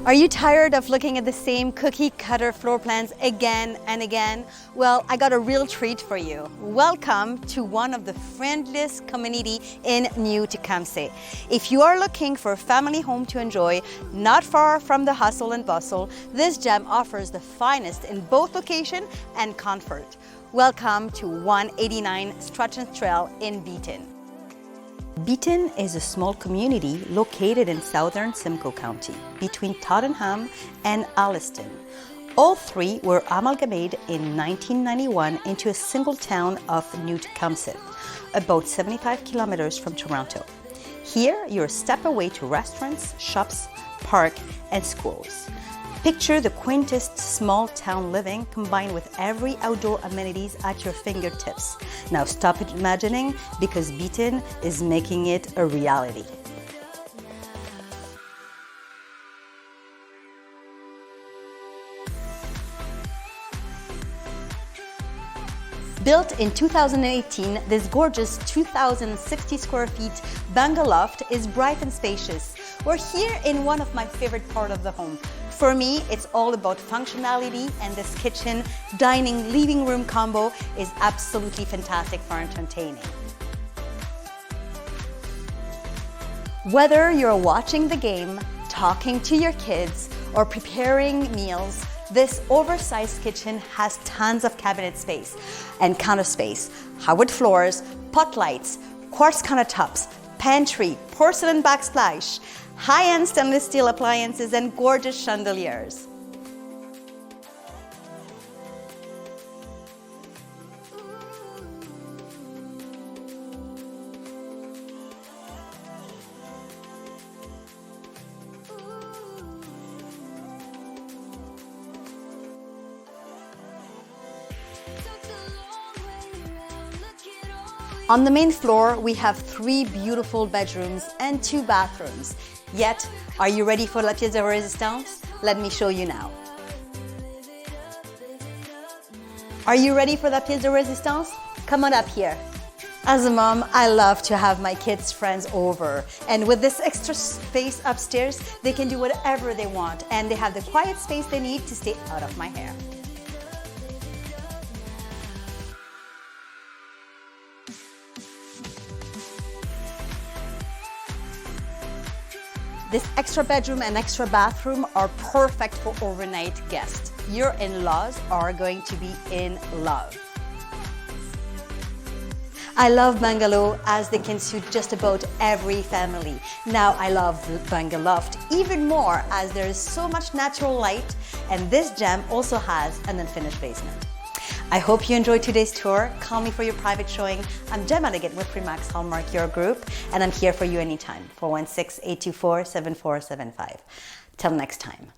Are you tired of looking at the same cookie-cutter floor plans again and again? Well, I got a real treat for you. Welcome to one of the friendliest community in New Tecumseth. If you are looking for a family home to enjoy, not far from the hustle and bustle, this gem offers the finest in both location and comfort. Welcome to 189 Strachan Trail in Beeton. Beeton is a small community located in southern Simcoe County, between Tottenham and Alliston. All three were amalgamated in 1991 into a single town of New Tecumseth, about 75 kilometers from Toronto. Here, you're a step away to restaurants, shops, park, and schools. Picture the quaintest small town living combined with every outdoor amenities at your fingertips. Now stop imagining, because Beeton is making it a reality. Built in 2018, this gorgeous 2,060 square feet Bungaloft is bright and spacious. We're here in one of my favorite parts of the home. For me, it's all about functionality, and this kitchen, dining, living room combo is absolutely fantastic for entertaining. Whether you're watching the game, talking to your kids, or preparing meals, this oversized kitchen has tons of cabinet space and counter space, hardwood floors, pot lights, quartz countertops, pantry, porcelain backsplash, high-end stainless steel appliances, and gorgeous chandeliers. On the main floor, we have 3 beautiful bedrooms and 2 bathrooms. Yet, are you ready for la pièce de résistance? Let me show you now. Are you ready for la pièce de résistance? Come on up here. As a mom, I love to have my kids' friends over. And with this extra space upstairs, they can do whatever they want, and they have the quiet space they need to stay out of my hair. This extra bedroom and extra bathroom are perfect for overnight guests. Your in-laws are going to be in love. I love bungalow as they can suit just about every family. Now I love Bungaloft even more as there is so much natural light, and this gem also has an unfinished basement. I hope you enjoyed today's tour. Call me for your private showing. I'm Gemma Leggett with Remax Hallmark, your group, and I'm here for you anytime. 416-824-7475. Till next time.